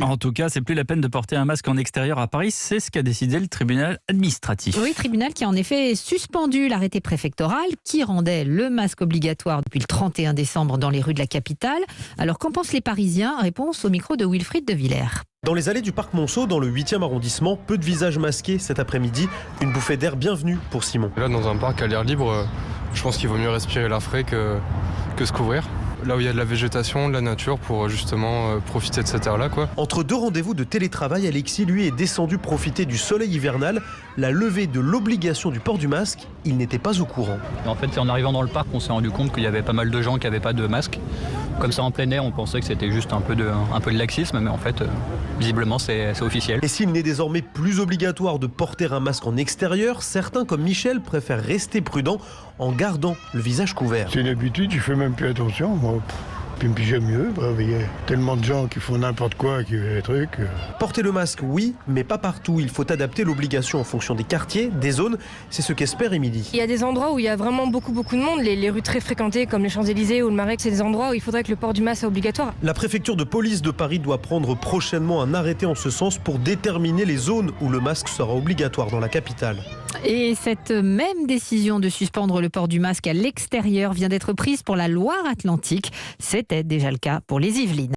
En tout cas, c'est plus la peine de porter un masque en extérieur à Paris, c'est ce qu'a décidé le tribunal administratif. Oui, tribunal qui a en effet suspendu l'arrêté préfectoral qui rendait le masque obligatoire depuis le 31 décembre dans les rues de la capitale. Alors qu'en pensent les Parisiens? Réponse au micro de Wilfried de Villers. Dans les allées du parc Monceau, dans le 8e arrondissement, peu de visages masqués cet après-midi. Une bouffée d'air bienvenue pour Simon. Là, dans un parc à l'air libre, je pense qu'il vaut mieux respirer l'air frais que se couvrir. Là où il y a de la végétation, de la nature, pour justement profiter de cet air-là, quoi. Entre deux rendez-vous de télétravail, Alexis, lui, est descendu profiter du soleil hivernal. La levée de l'obligation du port du masque, il n'était pas au courant. En fait, c'est en arrivant dans le parc qu'on s'est rendu compte qu'il y avait pas mal de gens qui n'avaient pas de masque. Comme ça, en plein air, on pensait que c'était juste un peu de laxisme, mais en fait, visiblement, c'est officiel. Et s'il n'est désormais plus obligatoire de porter un masque en extérieur, certains, comme Michel, préfèrent rester prudents en gardant le visage couvert. C'est une habitude, je fais même plus attention. Moi. Puis j'aime mieux, il y a tellement de gens qui font n'importe quoi, qui font des trucs. Porter le masque, oui, mais pas partout. Il faut adapter l'obligation en fonction des quartiers, des zones. C'est ce qu'espère Émilie. Il y a des endroits où il y a vraiment beaucoup de monde. Les rues très fréquentées comme les Champs-Élysées ou le Marais, c'est des endroits où il faudrait que le port du masque soit obligatoire. La préfecture de police de Paris doit prendre prochainement un arrêté en ce sens pour déterminer les zones où le masque sera obligatoire dans la capitale. Et cette même décision de suspendre le port du masque à l'extérieur vient d'être prise pour la Loire-Atlantique. C'était déjà le cas pour les Yvelines.